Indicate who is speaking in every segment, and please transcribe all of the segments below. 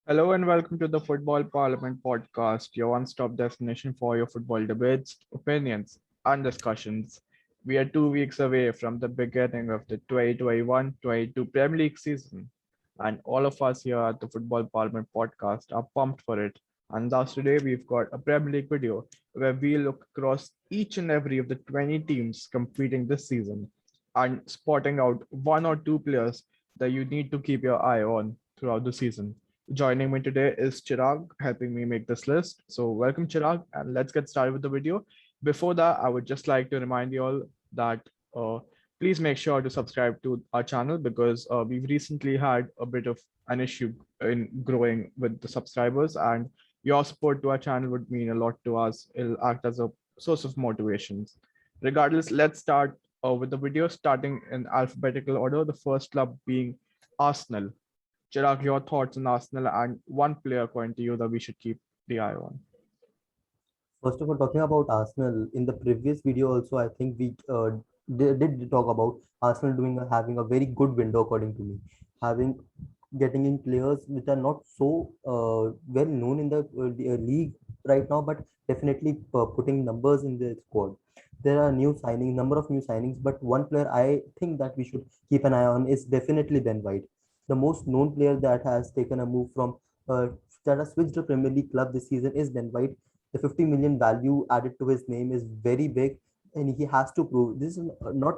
Speaker 1: Hello and welcome to the Football Parliament podcast, your one stop destination for your football debates, opinions, and discussions. We are 2 weeks away from the beginning of the 2021-22 Premier League season, and all of us here at the Football Parliament podcast are pumped for it. And thus, today we've got a Premier League video where we look across each and every of the 20 teams competing this season and spotting out one or two players that you need to keep your eye on throughout the season. Joining me today is Chirag, helping me make this list. So, welcome, Chirag, and let's get started with the video. Before that, I would just like to remind you all that uh, please make sure to subscribe to our channel because we've recently had a bit of an issue in growing with the subscribers, and your support to our channel would mean a lot to us. It'll act as a source of motivations. Regardless, let's start with the video starting in alphabetical order. The first club being Arsenal. Chirag, your thoughts on Arsenal and one player according to you that we should keep the eye on.
Speaker 2: First of all, talking about Arsenal, in the previous video also, I think we did talk about Arsenal having a very good window according to me, having getting in players which are not so well known in the league right now, but definitely putting numbers in the squad. There are number of new signings, but one player I think that we should keep an eye on is definitely Ben White, the most known player that has taken a move from uh, that has switched to Premier League club this season is Ben White. The 50 million value added to his name is very big, and he has to prove this is not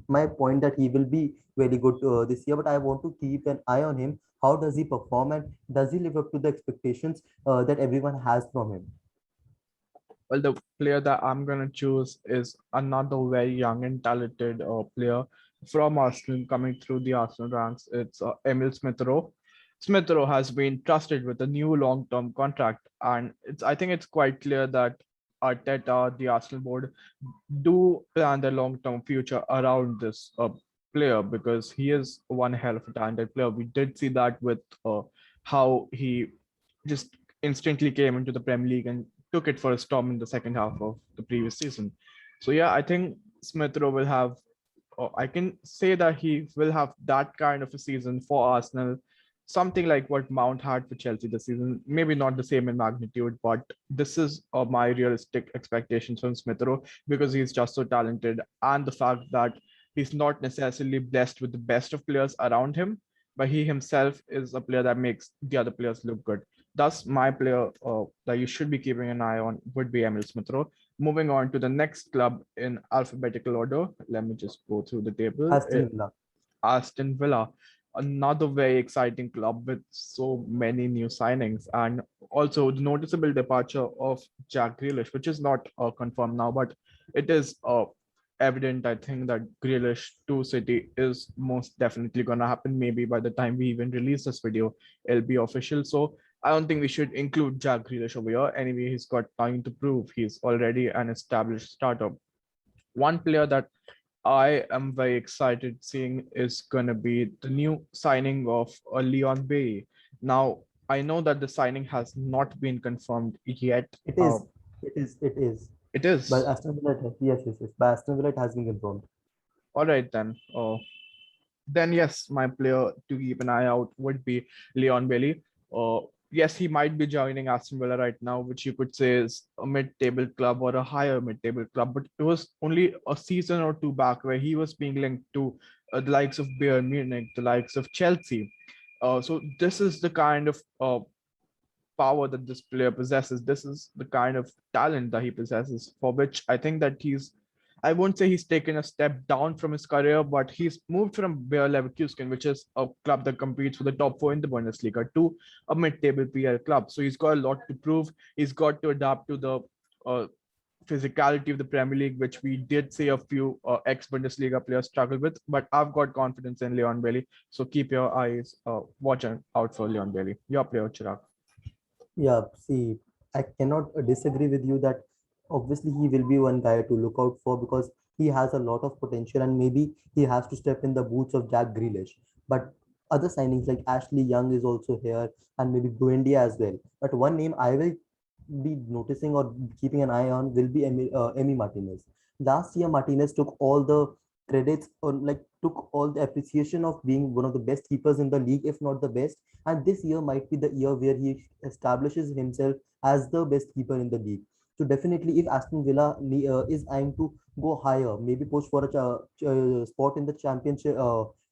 Speaker 2: my point that he will be very good this year, but I want to keep an eye on him. How does he perform, and does he live up to the expectations that everyone has from him?
Speaker 1: Well, the player that I'm going to choose is another very young and talented player from Arsenal coming through the Arsenal ranks. It's Emil Smith Rowe. Smith Rowe has been trusted with a new long term contract, and I think it's quite clear that Arteta, the Arsenal board, do plan their long term future around this player because he is one hell of a talented player. We did see that with how he just instantly came into the Premier League and took it for a storm in the second half of the previous season. So yeah, I think Smith Rowe will have. I can say that he will have that kind of a season for Arsenal, something like what Mount had for Chelsea this season. Maybe not the same in magnitude, but this is my realistic expectations from Smith Rowe because he's just so talented, and the fact that he's not necessarily blessed with the best of players around him, but he himself is a player that makes the other players look good. Thus, my player that you should be keeping an eye on would be Emil Smith Rowe. Moving on to the next club in alphabetical order. Let me just go through the table.
Speaker 2: Aston Villa.
Speaker 1: Aston Villa, another very exciting club with so many new signings, and also the noticeable departure of Jack Grealish, which is not confirmed now, but it is evident. I think that Grealish to City is most definitely going to happen. Maybe by the time we even release this video, it'll be official. So I don't think we should include Jack Grealish over here. Anyway, he's got time to prove he's already an established starter. One player that I am very excited seeing is going to be the new signing of Leon Bailey. Now, I know that the signing has not been confirmed yet.
Speaker 2: It is, it is.
Speaker 1: It
Speaker 2: But
Speaker 1: is.
Speaker 2: Aston Villa, yes, yes, yes. By Aston Villa, it has been confirmed.
Speaker 1: All right, then. Then yes, my player to keep an eye out would be Leon Bailey. Yes, he might be joining Aston Villa right now, which you could say is a mid-table club or a higher mid-table club. But it was only a season or two back where he was being linked to the likes of Bayern Munich, the likes of Chelsea. So this is the kind of power that this player possesses. This is the kind of talent that he possesses, for which I think that I won't say he's taken a step down from his career, but he's moved from Bayer Leverkusen, which is a club that competes for the top four in the Bundesliga, to a mid-table PL club. So he's got a lot to prove. He's got to adapt to the uh, physicality of the Premier League, which we did see a few ex-Bundesliga players struggle with. But I've got confidence in Leon Bailey. So keep your eyes watching out for Leon Bailey. Your player, Chirag.
Speaker 2: Yeah, see, I cannot disagree with you that obviously he will be one guy to look out for because he has a lot of potential and maybe he has to step in the boots of Jack Grealish. But other signings like Ashley Young is also here and maybe Buendia as well. But one name I will be noticing or keeping an eye on will be Emi Martinez. Last year, Martinez took all the credits or like took all the appreciation of being one of the best keepers in the league, if not the best. And this year might be the year where he establishes himself as the best keeper in the league. So definitely, if Aston Villa is aiming to go higher, maybe push for a spot in the championship,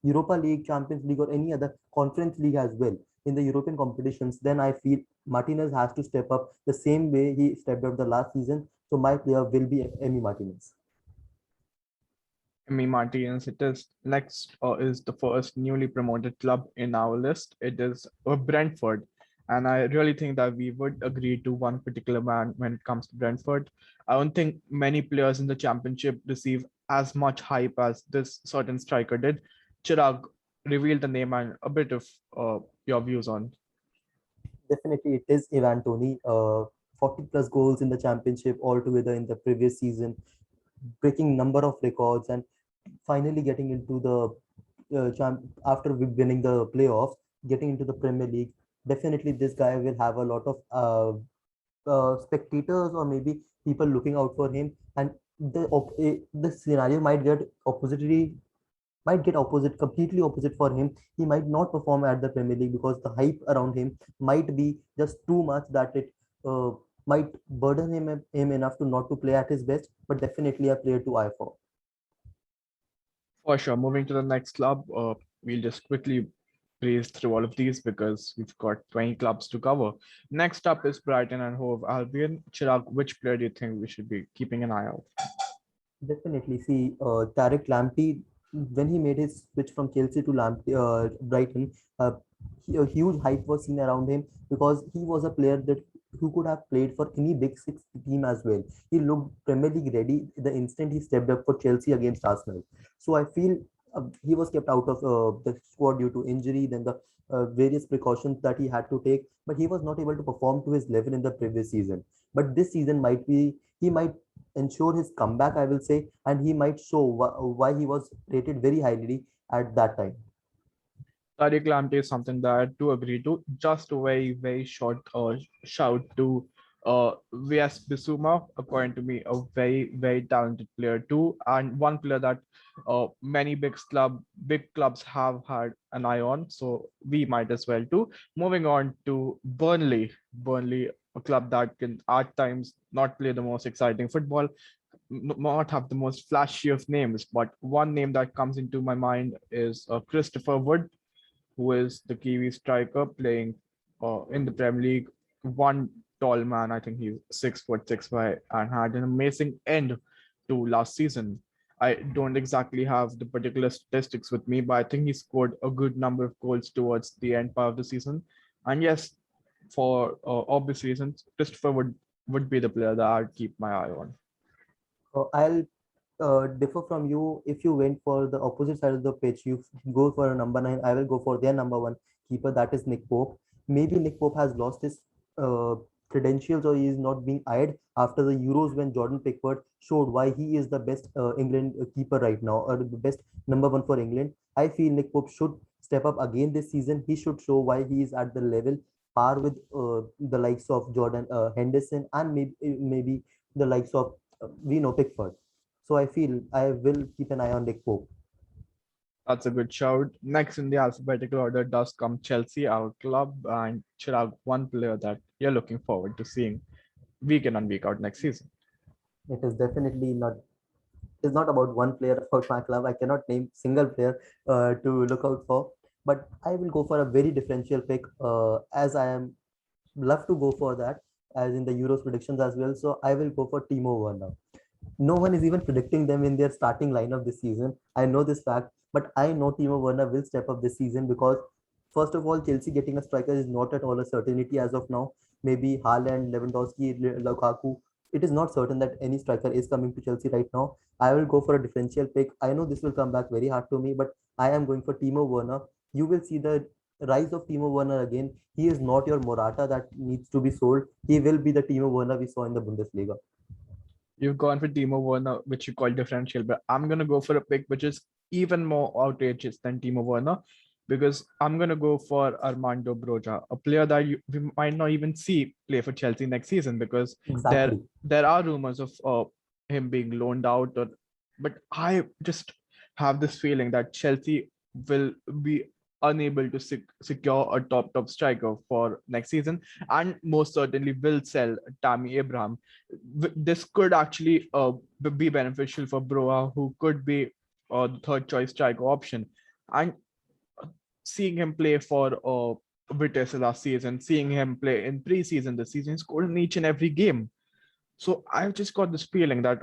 Speaker 2: Europa League, Champions League, or any other conference league as well in the European competitions, then I feel Martinez has to step up the same way he stepped up the last season. So my player will be Emi Martinez.
Speaker 1: Emi Martinez, it is next is the first newly promoted club in our list. It is Brentford. And I really think that we would agree to one particular man when it comes to Brentford. I don't think many players in the championship receive as much hype as this certain striker did. Chirag, reveal the name and a bit of your views on.
Speaker 2: Definitely, it is Ivan Toney. 40 plus goals in the championship altogether in the previous season, breaking number of records, and finally getting into the after winning the playoffs, getting into the Premier League. Definitely, this guy will have a lot of spectators or maybe people looking out for him, and the scenario might get opposite, completely opposite for him. He might not perform at the Premier League because the hype around him might be just too much that it uh, might burden him enough to not to play at his best. But definitely a player to eye for.
Speaker 1: For sure. Moving to the next club, we'll just quickly breeze through all of these because we've got 20 clubs to cover. Next up is Brighton and Hove Albion. Chirag, which player do you think we should be keeping an eye out?
Speaker 2: Definitely. See, Tarek Lamptey, when he made his switch from Chelsea to Brighton, a huge hype was seen around him because he was a player that who could have played for any big six team as well. He looked Premier League ready the instant he stepped up for Chelsea against Arsenal. So I feel he was kept out of the squad due to injury, then the various precautions that he had to take, but he was not able to perform to his level in the previous season. But this season might be he might ensure his comeback, I will say, and he might show why he was rated very highly at that time.
Speaker 1: Tariq Lamptey is something that I do agree to. Just a very, very short shout to VS Bissouma, according to me, a very, very talented player too. And one player that many big clubs have had an eye on. So we might as well too. Moving on to Burnley. Burnley, a club that can at times not play the most exciting football, not have the most flashy of names, but one name that comes into my mind is Christopher Wood, who is the Kiwi striker playing in the Premier League. One tall man, I think he's 6 foot 6 and had an amazing end to last season. I don't exactly have the particular statistics with me, but I think he scored a good number of goals towards the end part of the season. And yes, for obvious reasons, Christopher would be the player that I'd keep my eye on.
Speaker 2: I'll differ from you. If you went for the opposite side of the pitch, you go for a number nine. I will go for their number one keeper, that is Nick Pope. Maybe Nick Pope has lost his uh, credentials or he is not being eyed after the Euros when Jordan Pickford showed why he is the best England keeper right now, or the best number one for England. I feel Nick Pope should step up again this season. He should show why he is at the level par with the likes of Jordan Henderson and maybe the likes of we know Pickford. So I feel I will keep an eye on Nick Pope.
Speaker 1: That's a good shout. Next in the alphabetical order does come Chelsea, our club, and Chirag, one player that you're looking forward to seeing week in and week out next season.
Speaker 2: It is definitely not. It's not about one player about my club. I cannot name single player to look out for, but I will go for a very differential pick as I am love to go for that as in the Euros predictions as well. So I will go for Timo Werner. No one is even predicting them in their starting lineup this season. I know this fact, but I know Timo Werner will step up this season because, first of all, Chelsea getting a striker is not at all a certainty as of now. Maybe Haaland, Lewandowski, Lukaku. It is not certain that any striker is coming to Chelsea right now. I will go for a differential pick. I know this will come back very hard to me, but I am going for Timo Werner. You will see the rise of Timo Werner again. He is not your Morata that needs to be sold. He will be the Timo Werner we saw in the Bundesliga.
Speaker 1: You've gone for Timo Werner, which you call differential, but I'm going to go for a pick which is even more outrageous than Timo Werner because I'm going to go for Armando Broja, a player that we might not even see play for Chelsea next season because there
Speaker 2: Exactly.
Speaker 1: there are rumors of him being loaned out. But I just have this feeling that Chelsea will be unable to secure a top striker for next season, and most certainly will sell Tammy Abraham. This could actually be beneficial for Broa, who could be the third choice striker option. And seeing him play for Vitesse last season, seeing him play in preseason this season, he scored in each and every game. So I've just got this feeling that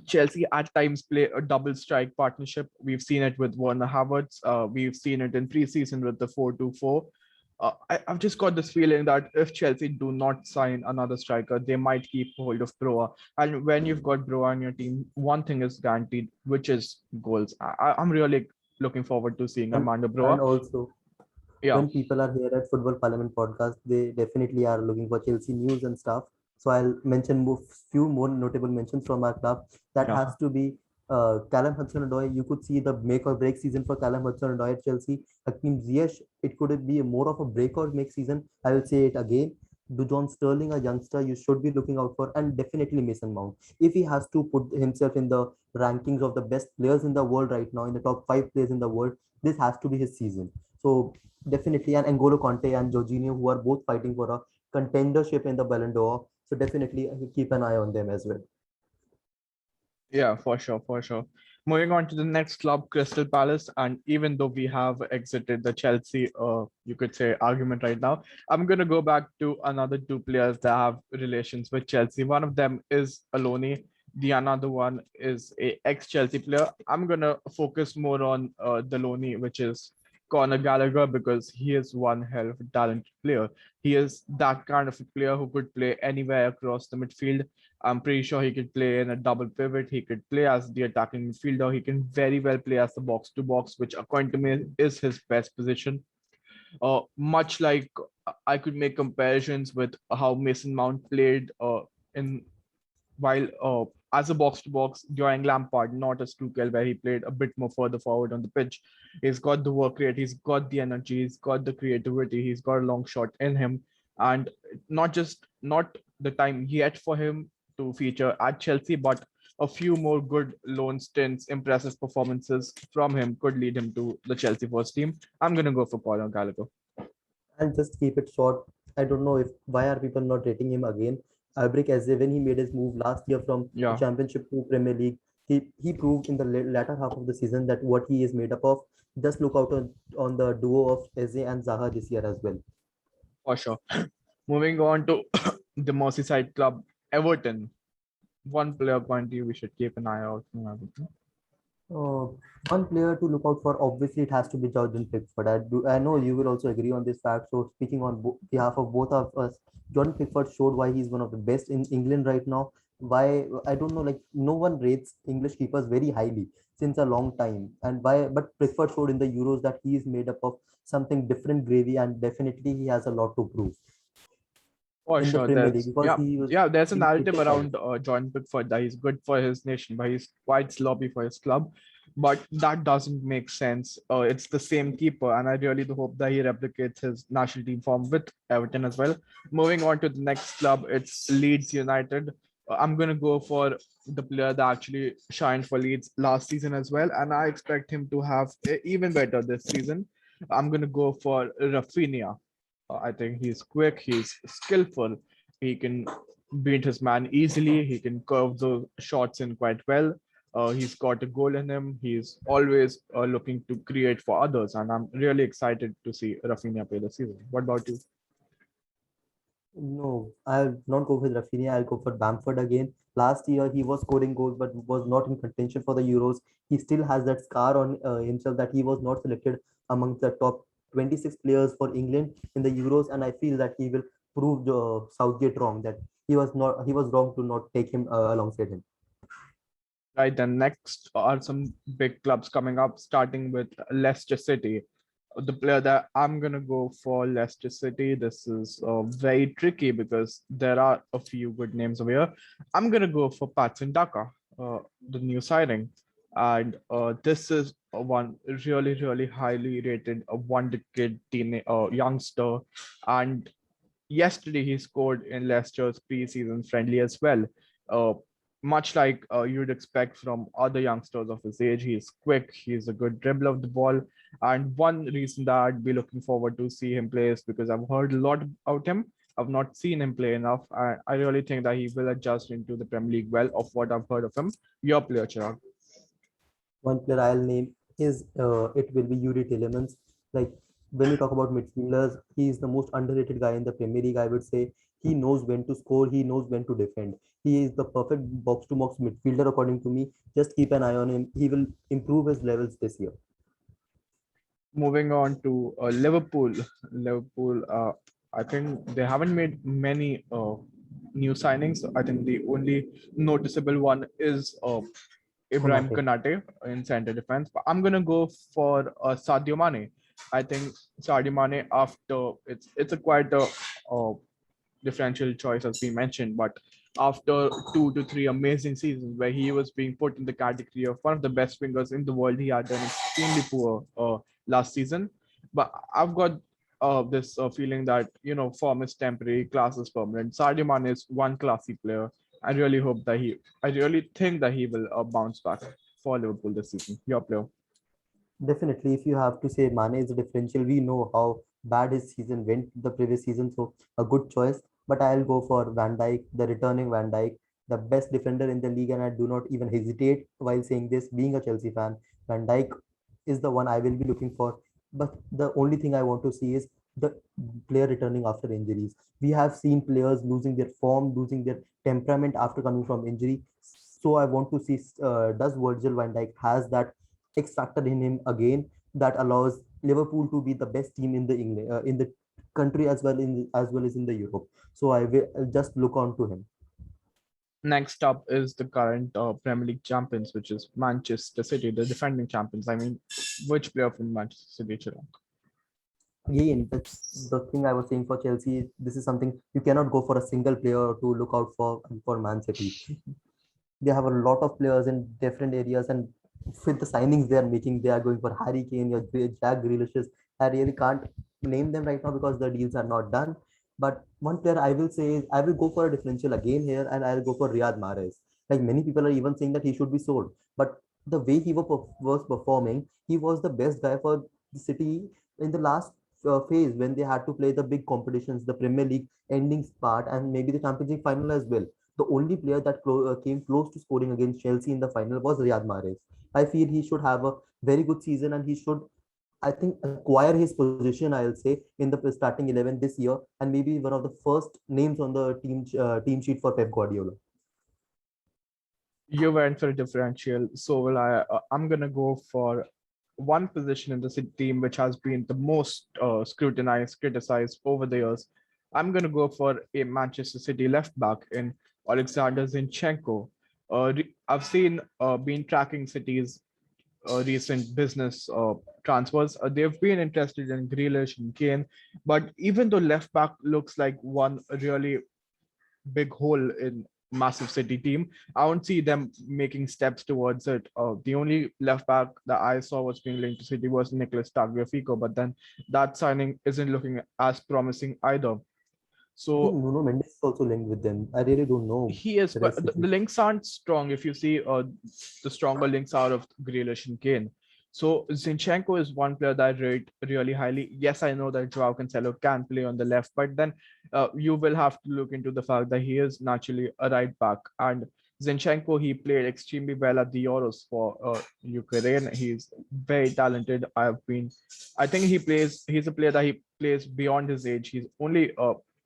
Speaker 1: Chelsea at times play a double strike partnership. We've seen it with Werner Havertz. We've seen it in preseason with the 4-2-4. I've just got this feeling that if Chelsea do not sign another striker, they might keep hold of Broa. And when you've got Broa on your team, one thing is guaranteed, which is goals. I'm really looking forward to seeing
Speaker 2: And
Speaker 1: Amanda
Speaker 2: and
Speaker 1: Broa.
Speaker 2: also,
Speaker 1: Yeah,
Speaker 2: when people are here at Football Parliament podcast, they definitely are looking for Chelsea news and stuff. So I'll mention few more notable mentions from our club. That
Speaker 1: yeah,
Speaker 2: has to be Callum Hudson-Odoi. You could see the make or break season for Callum Hudson-Odoi at Chelsea. Hakim Ziyech, it could be more of a break or make season. I will say it again. Dujon Sterling, a youngster you should be looking out for, and definitely Mason Mount. If he has to put himself in the rankings of the best players in the world right now, in the top 5 players in the world, this has to be his season. So definitely, and N'Golo Conte and Jorginho, who are both fighting for a contendership in the Ballon d'Or. So definitely keep an eye on them as well.
Speaker 1: yeah, for sure, for sure. Moving on to the next club, Crystal Palace. And even though we have exited the Chelsea, you could say, argument right now, I'm going to go back to another two players that have relations with Chelsea. One of them is Aloni. The another one is a ex-Chelsea player. I'm going to focus more on the Loni, which is Conor Gallagher, because he is one hell of a talented player. He is that kind of a player who could play anywhere across the midfield. I'm pretty sure he could play in a double pivot. He could play as the attacking midfielder. He can very well play as the box to box, which according to me is his best position. Much like I could make comparisons with how Mason Mount played in while as a box to box during Lampard, not as Tuchel, where he played a bit more further forward on the pitch. He's got the work rate, he's got the energy, he's got the creativity, he's got a long shot in him, and not the time yet for him to feature at Chelsea, but a few more good loan stints, impressive performances from him could lead him to the Chelsea first team. I'm gonna go for Conor Gallagher.
Speaker 2: And just keep it short. I don't know if why are people not rating him again. Albrecht Eze, when he made his move last year from the
Speaker 1: Yeah,
Speaker 2: Championship to Premier League, he proved in the latter half of the season that what he is made up of. Just look out on the duo of Eze and Zaha this year as well.
Speaker 1: for sure. Moving on to the Merseyside club, Everton. One player point we should keep an eye out from Everton.
Speaker 2: Uh, One player to look out for, obviously, it has to be Jordan Pickford. I know you will also agree on this fact. So, speaking on behalf of both of us, Jordan Pickford showed why he's one of the best in England right now. Why, I don't know, like no one rates English keepers very highly since a long time. And why, but Pickford showed in the Euros that he is made up of something different gravy, and definitely he has a lot to prove
Speaker 1: For
Speaker 2: in the
Speaker 1: sure,
Speaker 2: Premier League because
Speaker 1: there's a
Speaker 2: he
Speaker 1: narrative
Speaker 2: keeps it.
Speaker 1: around John Pickford that he's good for his nation, but he's quite sloppy for his club. But that doesn't make sense. It's the same keeper, and I really do hope that he replicates his national team form with Everton as well. Moving on to the next club, it's Leeds United. I'm gonna go for the player that actually shined for Leeds last season as well, and I expect him to have even better this season. I'm gonna go for Rafinha. I think he's quick, he's skillful, he can beat his man easily, he can curve the shots in quite well. He's got a goal in him. He's always looking to create for others, and I'm really excited to see Rafinha play this season. What about you?
Speaker 2: No, I'll not go with Rafinha. I'll go for Bamford again. Last year, he was scoring goals, but was not in contention for the Euros. He still has that scar on himself that he was not selected among the top 26 players for England in the Euros, and I feel that he will prove Southgate wrong. That he was wrong to not take him alongside him.
Speaker 1: Right, then next are some big clubs coming up, starting with Leicester City. The player that I'm gonna go for Leicester City. This is very tricky because there are a few good names over here. I'm gonna go for Patson Daka, the new signing, and this is one really highly rated, a one-decade teen youngster, and yesterday he scored in Leicester's preseason friendly as well. Uh, much like you'd expect from other youngsters of his age. He's quick, he's a good dribbler of the ball. And one reason that I'd be looking forward to see him play is because I've heard a lot about him. I've not seen him play enough. I really think that he will adjust into the Premier League well of what I've heard of him. Your player, Chirag.
Speaker 2: One player I'll name is it will be Yuri Tillemans. Like when we talk about midfielders, he is the most underrated guy in the Premier League. I would say he knows when to score, he knows when to defend. He is the perfect box to box midfielder according to me. Just keep an eye on him. He will improve his levels this year.
Speaker 1: Moving on to Liverpool. Liverpool, I think they haven't made many new signings. I think the only noticeable one is Ibrahim
Speaker 2: Konate.
Speaker 1: Konate in center defense. But I'm gonna go for Sadio Mane. I think Sadio Mane, after it's a quite a differential choice as we mentioned, but after 2 to 3 amazing seasons where he was being put in the category of one of the best wingers in the world, he had done extremely poor last season. But I've got this feeling that form is temporary, class is permanent. Sadio Mane is one classy player. I really think that he will bounce back for Liverpool this season. Your player.
Speaker 2: Definitely, if you have to say Mane is a differential, we know how bad his season went the previous season, so a good choice. But I'll go for Van Dijk, the returning Van Dijk, the best defender in the league, and I do not even hesitate while saying this. Being a Chelsea fan, Van Dijk is the one I will be looking for. But the only thing I want to see is the player returning after injuries. We have seen players losing their form, losing their temperament after coming from injury. So I want to see does Virgil van Dijk has that X factor in him again that allows Liverpool to be the best team in the England in the country as well as in the Europe. So I will just look on to him.
Speaker 1: Next up is the current Premier League champions, which is Manchester City, the defending champions. I mean, which player from Manchester City, Chirag?
Speaker 2: Again, the thing I was saying for Chelsea, this is something you cannot go for a single player to look out for Man City. They have a lot of players in different areas, and with the signings they are making, they are going for Harry Kane or Jack Grealish. I really can't name them right now because the deals are not done. But one player I will say is I will go for a differential again here, and I'll go for Riyad Mahrez. Like many people are even saying that he should be sold, but the way he was performing, he was the best guy for the City in the last phase when they had to play the big competitions, the Premier League endings part, and maybe the Champions League final as well. The only player that came close to scoring against Chelsea in the final was Riyad Mahrez. I feel he should have a very good season and he should, I think, acquire his position, I'll say, in the starting 11 this year and maybe one of the first names on the team sheet for Pep Guardiola.
Speaker 1: You went for a differential, so will I. I'm gonna go for one position in the City team which has been the most scrutinized, criticized over the years. I'm gonna go for a Manchester City left back in Alexander Zinchenko. I've been tracking City's recent business transfers. They've been interested in Grealish and Kane, but even though left back looks like one really big hole in massive City team, I won't see them making steps towards it. The only left back that I saw was being linked to City was Nicolas Tagliafico, but then that signing isn't looking as promising either.
Speaker 2: I think
Speaker 1: So
Speaker 2: Nuno Mendes is also linked with them. I really don't know
Speaker 1: he is,
Speaker 2: the
Speaker 1: but
Speaker 2: rest.
Speaker 1: the links aren't strong. If you see the stronger links out of Grealish and Kane. So Zinchenko is one player that I rate really highly. Yes, I know that Joao Cancelo can play on the left, but then you will have to look into the fact that he is naturally a right back. And Zinchenko, he played extremely well at the Euros for Ukraine. He's very talented. I think he's a player that he plays beyond his age. He's only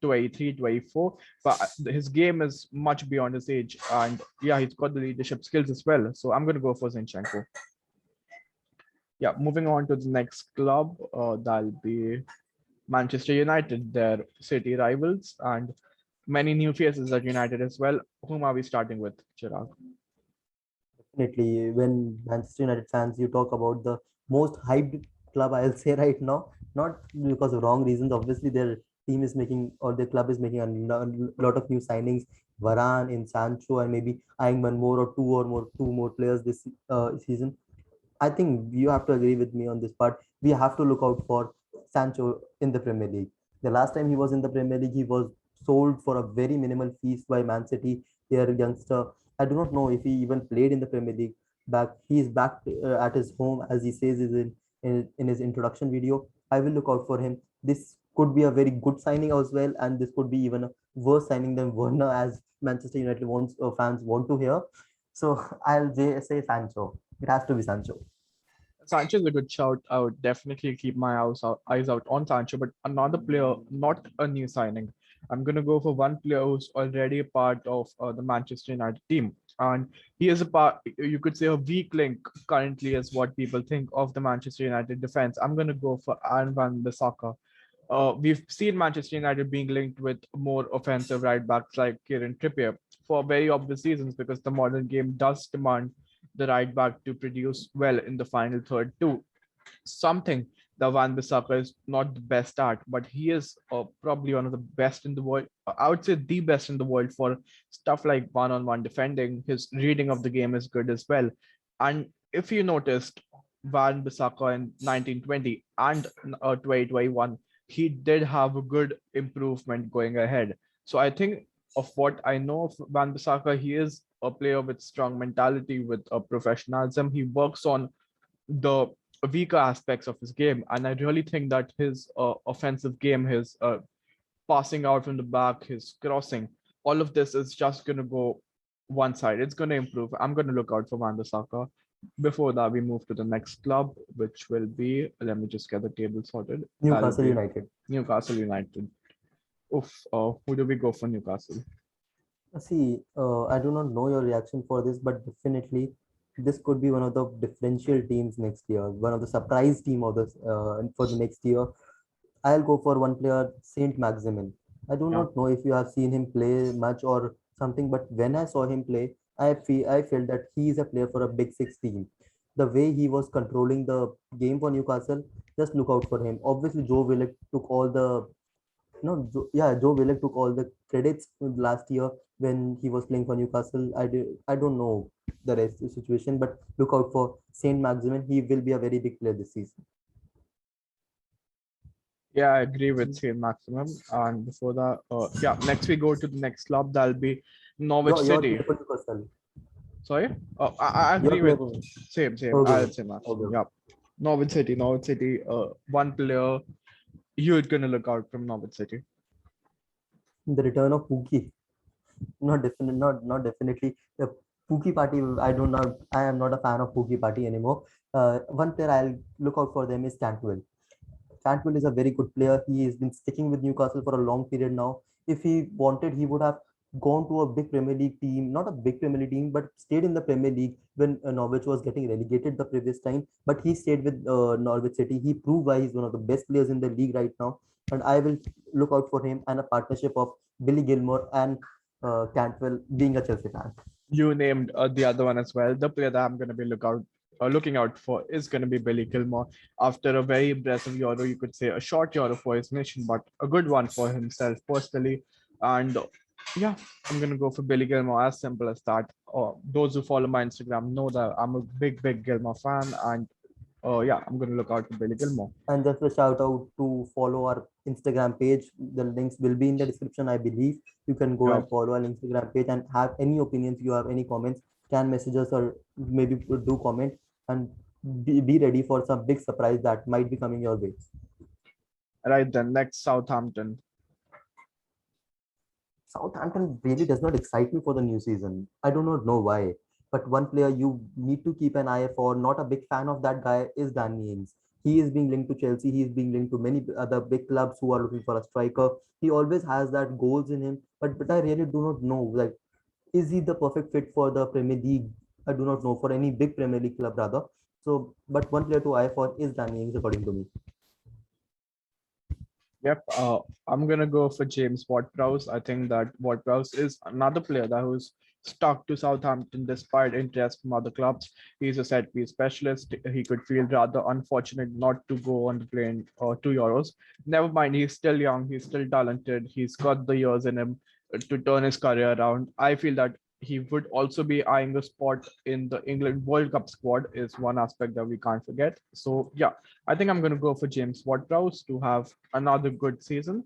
Speaker 1: 23, 24, but his game is much beyond his age. And yeah, he's got the leadership skills as well. So I'm going to go for Zinchenko. Yeah, moving on to the next club, that'll be Manchester United, their city rivals, and many new faces at United as well. Whom are we starting with, Chirag?
Speaker 2: Definitely, when Manchester United fans, you talk about the most hyped club, I'll say right now, not because of wrong reasons. Obviously, their team is making or their club is making a lot of new signings. Varane in Sancho, and maybe eyeing one more or two more players this season. I think you have to agree with me on this part. We have to look out for Sancho in the Premier League. The last time he was in the Premier League, he was sold for a very minimal fees by Man City, their youngster. I do not know if he even played in the Premier League. He is back at his home, as he says is in his introduction video. I will look out for him. This could be a very good signing as well, and this could be even a worse signing than Werner, as Manchester United fans want to hear. So say Sancho. It has to be Sancho.
Speaker 1: Sancho is a good shout. I would definitely keep my eyes out on Sancho, but another player, not a new signing. I'm going to go for one player who's already a part of the Manchester United team. And he is a part, you could say, a weak link currently, is what people think of the Manchester United defense. I'm going to go for Aaron Wan-Bissaka. We've seen Manchester United being linked with more offensive right backs like Kieran Trippier for very obvious reasons, because the modern game does demand the right back to produce well in the final third too. Something that Van Bissaka is not the best at, but he is probably one of the best in the world. I would say the best in the world for stuff like one-on-one defending. His reading of the game is good as well. And if you noticed, Van Bissaka in 1920 and 2021, he did have a good improvement going ahead. So I think of what I know of Van Bissaka, he is a player with strong mentality, with a professionalism. He works on the weaker aspects of his game, and I really think that his offensive game, his passing out from the back, his crossing, all of this is just going to go one side. It's going to improve. I'm going to look out for Van Bissaka. Before that, we move to the next club, which will be, let me just get the table sorted. That'll
Speaker 2: Newcastle
Speaker 1: be
Speaker 2: United.
Speaker 1: Newcastle United. Oof, who do we go for Newcastle?
Speaker 2: See, I do not know your reaction for this, but definitely this could be one of the differential teams next year, one of the surprise team of this for the next year. I'll go for one player, Saint Maximin. I do
Speaker 1: Yeah.
Speaker 2: not know if you have seen him play much or something, but when I saw him play, I felt that he is a player for a big six team. The way he was controlling the game for Newcastle, just look out for him. Obviously, Joe Willock took all the Joe Willock took all the credits last year when he was playing for Newcastle. I don't know the rest of the situation, but look out for Saint Maximin. He will be a very big player this season.
Speaker 1: Yeah, I agree with Saint Maximum. And before that, yeah, next we go to the next club. That'll be Norwich
Speaker 2: Your
Speaker 1: City.
Speaker 2: player for Newcastle.
Speaker 1: Sorry? I
Speaker 2: Your
Speaker 1: agree
Speaker 2: player
Speaker 1: with
Speaker 2: for
Speaker 1: same.
Speaker 2: okay,
Speaker 1: I'll say Maximum.
Speaker 2: okay.
Speaker 1: Yeah. Norwich City. One player you're gonna look out from Norwich City.
Speaker 2: The return of Pookie. Not definitely the Pookie party. I am not a fan of Pookie party anymore. One player I'll look out for them is Cantwell. Cantwell is a very good player. He has been sticking with Newcastle for a long period now. If he wanted, he would have gone to a big Premier League team, not a big Premier League team, but stayed in the Premier League when Norwich was getting relegated the previous time. But he stayed with Norwich City. He proved why he's one of the best players in the league right now. And I will look out for him and a partnership of Billy Gilmore and Cantwell, being a Chelsea fan.
Speaker 1: You named the other one as well. The player that I'm gonna be looking out for is gonna be Billy Gilmore. After a very impressive Euro, you could say a short Euro for his nation, but a good one for himself personally. And yeah, I'm gonna go for Billy Gilmore. As simple as that. Those who follow my Instagram know that I'm a big Gilmore fan, and yeah, I'm gonna look out for Billy Gilmore.
Speaker 2: And just a shout out to follow our Instagram page. The links will be in the description, I believe. You can go
Speaker 1: Yeah,
Speaker 2: and follow our Instagram page and have any opinions. You have any comments, can message us or maybe do comment, and be ready for some big surprise that might be coming your way.
Speaker 1: right then. Next, Southampton.
Speaker 2: Southampton really does not excite me for the new season. I do not know why. But one player you need to keep an eye for, not a big fan of that guy, is Danny Ings. He is being linked to Chelsea. He is being linked to many other big clubs who are looking for a striker. He always has that goals in him. But I really do not know. Like, is he the perfect fit for the Premier League? I do not know, for any big Premier League club rather. So, but one player to eye for is Danny Ings, according to me.
Speaker 1: Yep. I'm gonna go for James Ward-Prowse. I think that Ward-Prowse is another player that who's stuck to Southampton despite interest from other clubs. He's a set piece specialist. He could feel rather unfortunate not to go on the plane or 2 Euros. Never mind, he's still young, he's still talented, he's got the years in him to turn his career around. I feel that he would also be eyeing a spot in the England World Cup squad is one aspect that we can't forget. So yeah, I think I'm going to go for James Ward-Prowse to have another good season.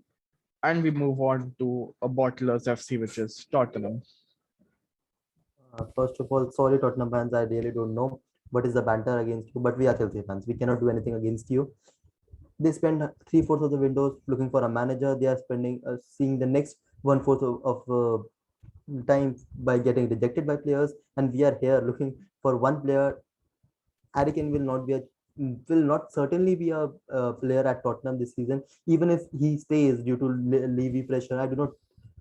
Speaker 1: And we move on to a Bottlers FC, which is Tottenham.
Speaker 2: First of all, sorry, Tottenham fans. I really don't know what is the banter against you, but we are Chelsea fans. We cannot do anything against you. They spend three-fourths of the windows looking for a manager. They are spending seeing the next one-fourth of time by getting rejected by players, and we are here looking for one player. Harry Kane will not certainly be a player at Tottenham this season, even if he stays due to Levy pressure. I do not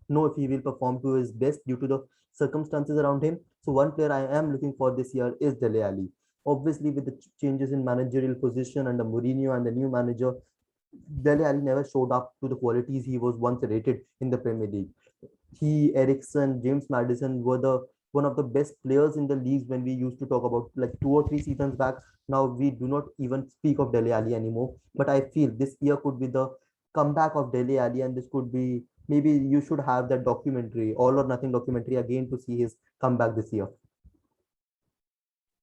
Speaker 2: know if he will perform to his best due to the circumstances around him. So one player I am looking for this year is Dele Alli. Obviously, with the changes in managerial position under Mourinho and the new manager, Dele Alli never showed up to the qualities he was once rated in the Premier League. He, Ericsson, James Madison were the one of the best players in the leagues when we used to talk about like 2 or 3 seasons back. Now we do not even speak of Dele Alli anymore. But I feel this year could be the comeback of Dele Alli, and this could be maybe you should have that documentary, All or Nothing documentary again to see his comeback this year.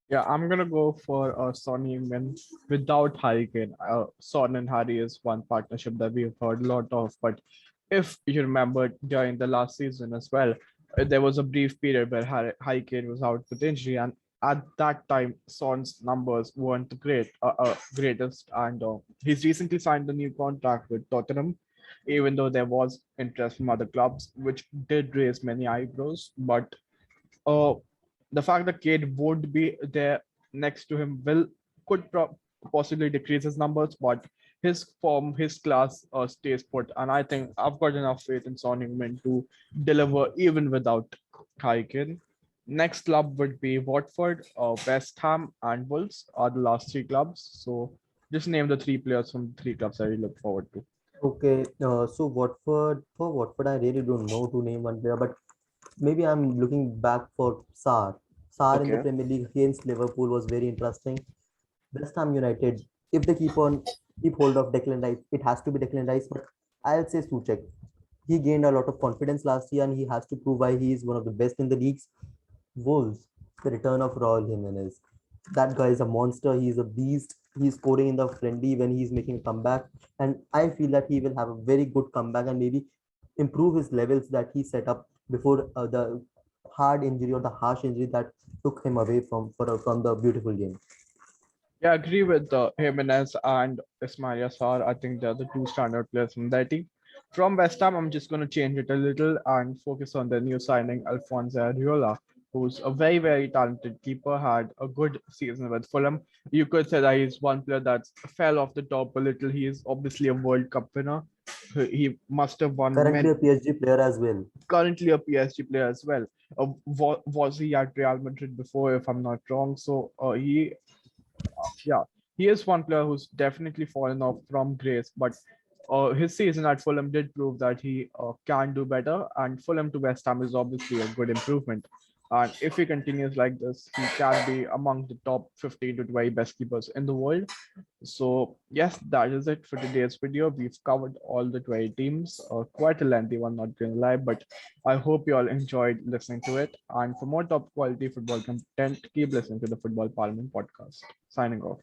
Speaker 1: Yeah, I'm gonna go for Son Heung-min without Harry Kane. Son and Harry is one partnership that we've heard a lot of, but if you remember during the last season as well, there was a brief period where Harry Kane was out with injury, and at that time, Son's numbers weren't the greatest, and he's recently signed a new contract with Tottenham, even though there was interest from other clubs, which did raise many eyebrows, but uh, the fact that Cade would be there next to him could possibly decrease his numbers, but his form, his class stays put. And I think I've got enough faith in Son Heung-min to deliver even without Harry Kane. Next club would be Watford, West Ham, and Wolves are the last three clubs. So just name the three players from the three clubs I look forward to.
Speaker 2: Okay, so Watford, I really don't know to name one player, but maybe I'm looking back for Sarr. Sarr in the
Speaker 1: Okay.
Speaker 2: Premier League against Liverpool was very interesting. West Ham United, if they keep hold of Declan Rice, it has to be Declan Rice, but I'll say Suchek. He gained a lot of confidence last year and he has to prove why he is one of the best in the leagues. Wolves, the return of Raul Jimenez. That guy is a monster. He's a beast. He's scoring in the friendly when he's making a comeback. And I feel that he will have a very good comeback and maybe improve his levels that he set up before the hard injury or the harsh injury that took him away from the beautiful game.
Speaker 1: Yeah, I agree with Jimenez and Ismail Yassar. I think they're the two standard players from that team. From West Ham, I'm just going to change it a little and focus on the new signing, Alphonse Areola, who's a very, very talented keeper, had a good season with Fulham. You could say that he's one player that fell off the top a little. He is obviously a World Cup winner. He must have won
Speaker 2: Currently
Speaker 1: many,
Speaker 2: a PSG player as well.
Speaker 1: currently a PSG player as well. Was he at Real Madrid before, if I'm not wrong? So yeah, he is one player who's definitely fallen off from grace, but his season at Fulham did prove that he can do better. And Fulham to West Ham is obviously a good improvement. And if he continues like this, he can be among the top 15 to 20 best keepers in the world. So, yes, that is it for today's video. We've covered all the 20 teams, quite a lengthy one, not going to lie, but I hope you all enjoyed listening to it. And for more top quality football content, keep listening to the Football Parliament podcast. Signing off.